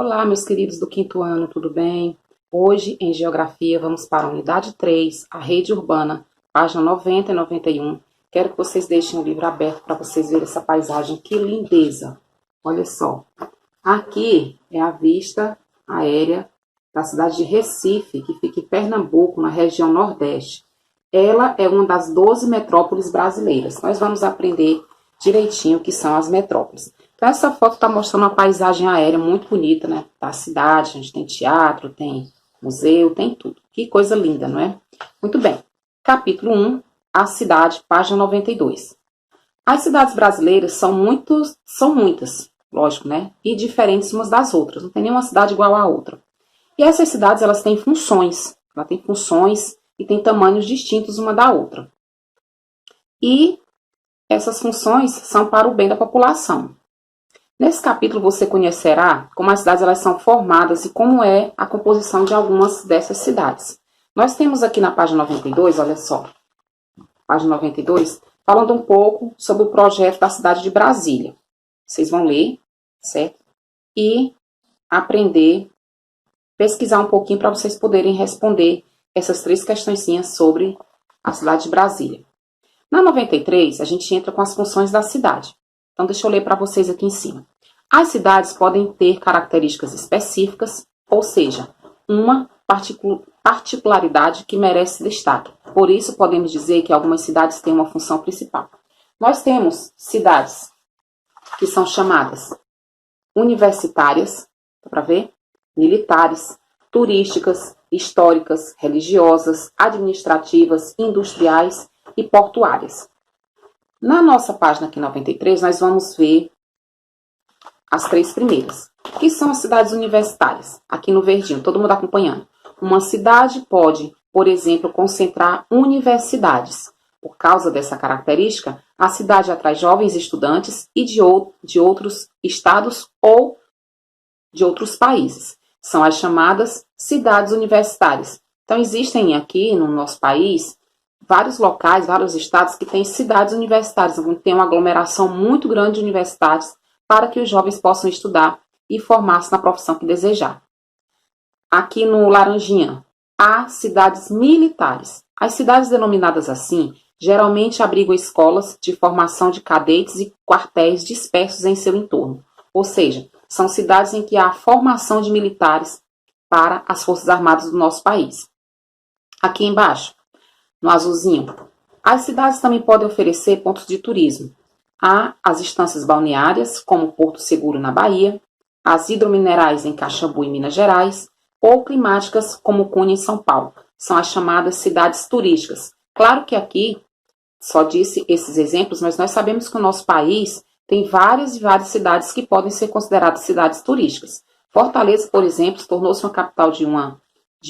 Olá, meus queridos do quinto ano, tudo bem? Hoje, em Geografia, vamos para a unidade 3, a rede urbana, página 90 e 91. Quero que vocês deixem o livro aberto para vocês verem essa paisagem, que lindeza! Olha só, aqui é a vista aérea da cidade de Recife, que fica em Pernambuco, na região Nordeste. Ela é uma das 12 metrópoles brasileiras. Nós vamos aprender direitinho o que são as metrópoles. Então, essa foto está mostrando uma paisagem aérea muito bonita, né? Da cidade, a gente tem teatro, tem museu, tem tudo. Que coisa linda, não é? Muito bem. Capítulo 1, a cidade, página 92. As cidades brasileiras são muitas, lógico, né? E diferentes umas das outras. Não tem nenhuma cidade igual à outra. E essas cidades, elas têm funções. Ela tem funções e tem tamanhos distintos uma da outra. E essas funções são para o bem da população. Nesse capítulo você conhecerá como as cidades elas são formadas e como é a composição de algumas dessas cidades. Nós temos aqui na página 92, olha só, página 92, falando um pouco sobre o projeto da cidade de Brasília. Vocês vão ler, certo? E aprender, pesquisar um pouquinho para vocês poderem responder essas 3 questõezinhas sobre a cidade de Brasília. Na 93, a gente entra com as funções da cidade. Então, deixa eu ler para vocês aqui em cima. As cidades podem ter características específicas, ou seja, uma particularidade que merece destaque. Por isso, podemos dizer que algumas cidades têm uma função principal. Nós temos cidades que são chamadas universitárias, dá para ver? Militares, turísticas, históricas, religiosas, administrativas, industriais e portuárias. Na nossa página aqui 93, nós vamos ver as 3 primeiras, que são as cidades universitárias, aqui no verdinho, todo mundo acompanhando. Uma cidade pode, por exemplo, concentrar universidades. Por causa dessa característica, a cidade atrai jovens estudantes e de outros estados ou de outros países. São as chamadas cidades universitárias. Então, existem aqui no nosso país vários locais, vários estados que têm cidades universitárias, onde tem uma aglomeração muito grande de universidades para que os jovens possam estudar e formar-se na profissão que desejar. Aqui no Laranjinha, há cidades militares. As cidades denominadas assim, geralmente abrigam escolas de formação de cadetes e quartéis dispersos em seu entorno. Ou seja, são cidades em que há formação de militares para as Forças Armadas do nosso país. Aqui embaixo, no azulzinho, as cidades também podem oferecer pontos de turismo. Há as estâncias balneárias, como Porto Seguro na Bahia, as hidrominerais em Caxambu, em Minas Gerais, ou climáticas, como Cunha, em São Paulo. São as chamadas cidades turísticas. Claro que aqui, só disse esses exemplos, mas nós sabemos que o nosso país tem várias e várias cidades que podem ser consideradas cidades turísticas. Fortaleza, por exemplo, tornou-se uma capital de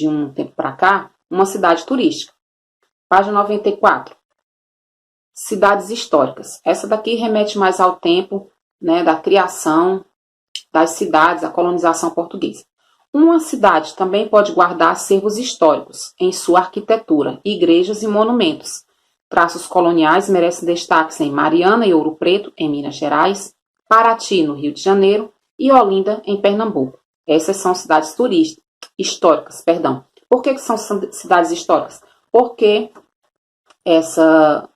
um tempo para cá, uma cidade turística. Página 94. Cidades históricas. Essa daqui remete mais ao tempo, né, da criação das cidades, a colonização portuguesa. Uma cidade também pode guardar acervos históricos em sua arquitetura, igrejas e monumentos. Traços coloniais merecem destaque em Mariana e Ouro Preto, em Minas Gerais, Paraty, no Rio de Janeiro, e Olinda, em Pernambuco. Essas são cidades históricas. Por que são cidades históricas? Porque essa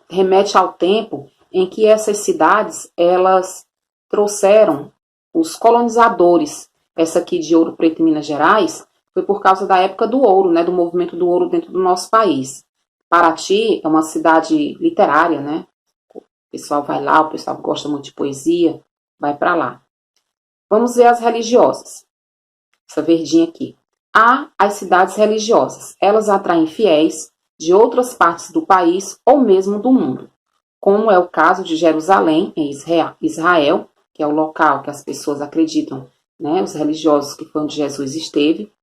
remete ao tempo em que essas cidades, elas trouxeram os colonizadores. Essa aqui de Ouro Preto, em Minas Gerais, foi por causa da época do ouro, né, do movimento do ouro dentro do nosso país. Paraty é uma cidade literária, né? O pessoal vai lá, o pessoal que gosta muito de poesia, vai para lá. Vamos ver as religiosas. Essa verdinha aqui. Há as cidades religiosas. Elas atraem fiéis de outras partes do país ou mesmo do mundo, como é o caso de Jerusalém, em Israel, que é o local que as pessoas acreditam, né, os religiosos, que foi onde Jesus esteve,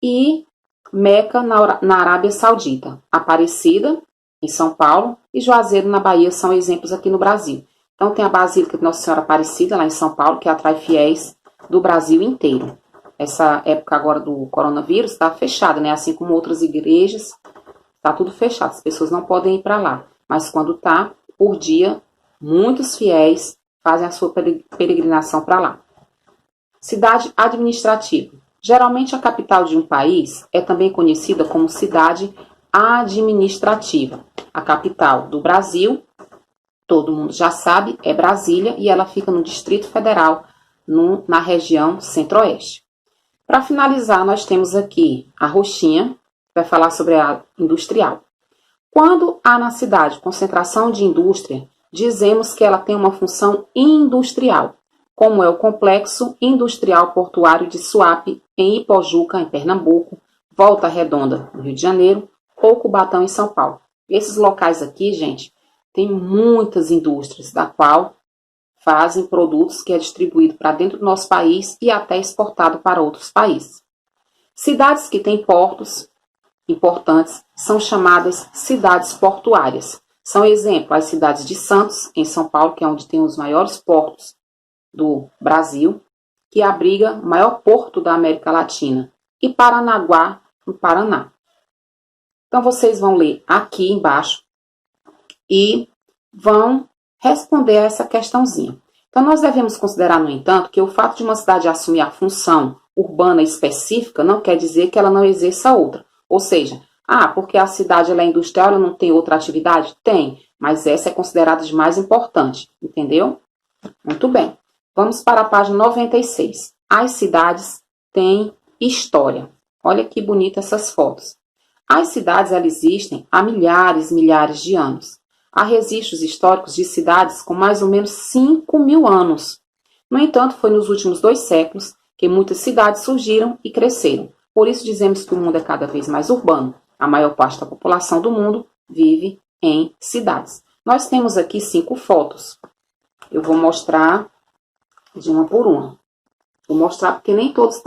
e Meca, na Arábia Saudita, Aparecida, em São Paulo, e Juazeiro, na Bahia, são exemplos aqui no Brasil. Então, tem a Basílica de Nossa Senhora Aparecida, lá em São Paulo, que atrai fiéis do Brasil inteiro. Essa época agora do coronavírus está fechada, né? Assim como outras igrejas, está tudo fechado, as pessoas não podem ir para lá. Mas quando está, por dia, muitos fiéis fazem a sua peregrinação para lá. Cidade administrativa. Geralmente a capital de um país é também conhecida como cidade administrativa. A capital do Brasil, todo mundo já sabe, é Brasília e ela fica no Distrito Federal, na região Centro-Oeste. Para finalizar, nós temos aqui a roxinha, que vai falar sobre a industrial. Quando há na cidade concentração de indústria, dizemos que ela tem uma função industrial, como é o Complexo Industrial Portuário de Suape, em Ipojuca, em Pernambuco, Volta Redonda, no Rio de Janeiro, ou Cubatão, em São Paulo. Esses locais aqui, gente, tem muitas indústrias, da qual fazem produtos que é distribuído para dentro do nosso país e até exportado para outros países. Cidades que têm portos importantes são chamadas cidades portuárias. São exemplo as cidades de Santos, em São Paulo, que é onde tem os maiores portos do Brasil, que abriga o maior porto da América Latina, e Paranaguá, no Paraná. Então, vocês vão ler aqui embaixo e vão responder a essa questãozinha. Então, nós devemos considerar, no entanto, que o fato de uma cidade assumir a função urbana específica não quer dizer que ela não exerça outra. Ou seja, porque a cidade ela é industrial, ela não tem outra atividade? Tem, mas essa é considerada de mais importante, entendeu? Muito bem. Vamos para a página 96. As cidades têm história. Olha que bonita essas fotos. As cidades elas existem há milhares de anos. Há registros históricos de cidades com mais ou menos 5.000 anos. No entanto, foi nos últimos 2 séculos que muitas cidades surgiram e cresceram. Por isso dizemos que o mundo é cada vez mais urbano. A maior parte da população do mundo vive em cidades. Nós temos aqui 5 fotos. Eu vou mostrar de uma por uma. Vou mostrar porque nem todos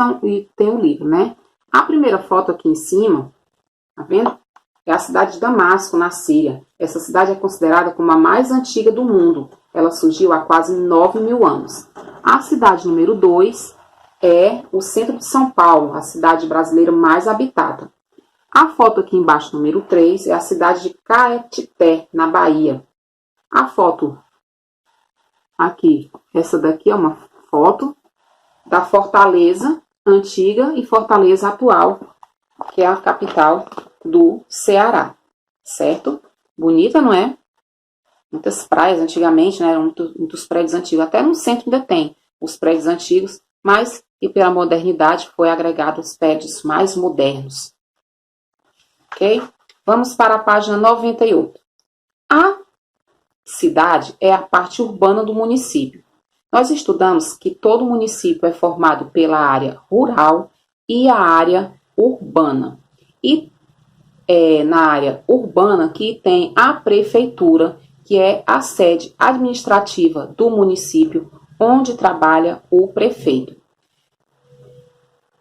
têm o livro, né? A primeira foto aqui em cima, tá vendo? É a cidade de Damasco, na Síria. Essa cidade é considerada como a mais antiga do mundo. Ela surgiu há quase 9.000 anos. A cidade número 2 é o centro de São Paulo, a cidade brasileira mais habitada. A foto aqui embaixo, número 3, é a cidade de Caetité, na Bahia. A foto aqui, essa daqui é uma foto da Fortaleza antiga e Fortaleza atual, que é a capital do Ceará, certo? Bonita, não é? Muitas praias antigamente, né? Eram muitos prédios antigos, até no centro ainda tem os prédios antigos, mas e pela modernidade foi agregado os prédios mais modernos. Ok? Vamos para a página 98. A cidade é a parte urbana do município. Nós estudamos que todo município é formado pela área rural e a área urbana. E na área urbana que tem a prefeitura, que é a sede administrativa do município, onde trabalha o prefeito.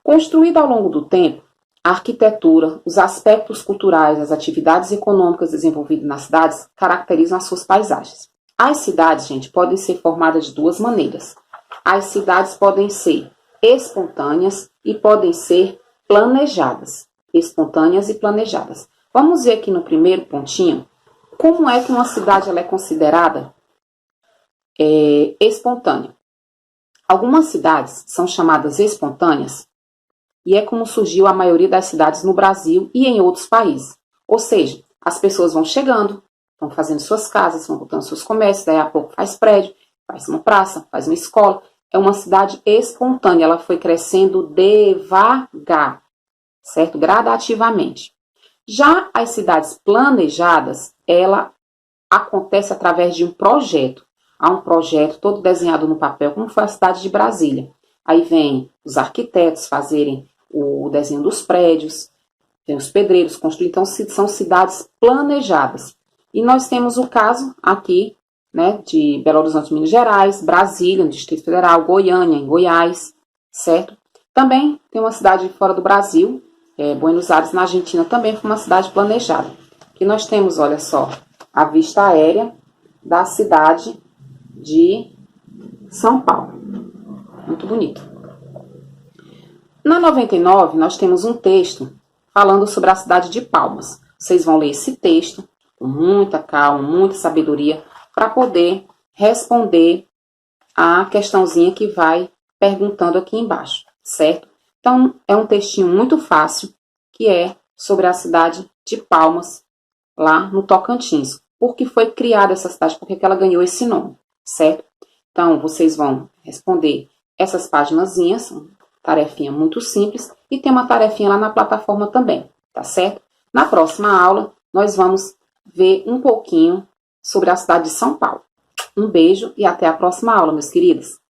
Construída ao longo do tempo, a arquitetura, os aspectos culturais, as atividades econômicas desenvolvidas nas cidades caracterizam as suas paisagens. As cidades, gente, podem ser formadas de 2 maneiras. As cidades podem ser espontâneas e podem ser planejadas. Espontâneas e planejadas. Vamos ver aqui no primeiro pontinho como é que uma cidade ela é considerada espontânea. Algumas cidades são chamadas espontâneas e é como surgiu a maioria das cidades no Brasil e em outros países. Ou seja, as pessoas vão chegando, vão fazendo suas casas, vão botando seus comércios, daí a pouco faz prédio, faz uma praça, faz uma escola. É uma cidade espontânea, ela foi crescendo devagar, certo? Gradativamente. Já as cidades planejadas, ela acontece através de um projeto. Há um projeto todo desenhado no papel, como foi a cidade de Brasília. Aí vem os arquitetos fazerem o desenho dos prédios, tem os pedreiros construir, então são cidades planejadas. E nós temos o caso aqui, né, de Belo Horizonte, Minas Gerais, Brasília, no Distrito Federal, Goiânia, em Goiás, certo? Também tem uma cidade fora do Brasil, Buenos Aires, na Argentina, também foi uma cidade planejada. Aqui nós temos, olha só, a vista aérea da cidade de São Paulo. Muito bonito. Na 99, nós temos um texto falando sobre a cidade de Palmas. Vocês vão ler esse texto com muita calma, muita sabedoria, para poder responder a questãozinha que vai perguntando aqui embaixo, certo? Então, é um textinho muito fácil, que é sobre a cidade de Palmas, lá no Tocantins. Por que foi criada essa cidade? Por que ela ganhou esse nome, certo? Então, vocês vão responder essas paginazinhas, tarefinha muito simples, e tem uma tarefinha lá na plataforma também, tá certo? Na próxima aula, nós vamos ver um pouquinho sobre a cidade de São Paulo. Um beijo e até a próxima aula, meus queridos!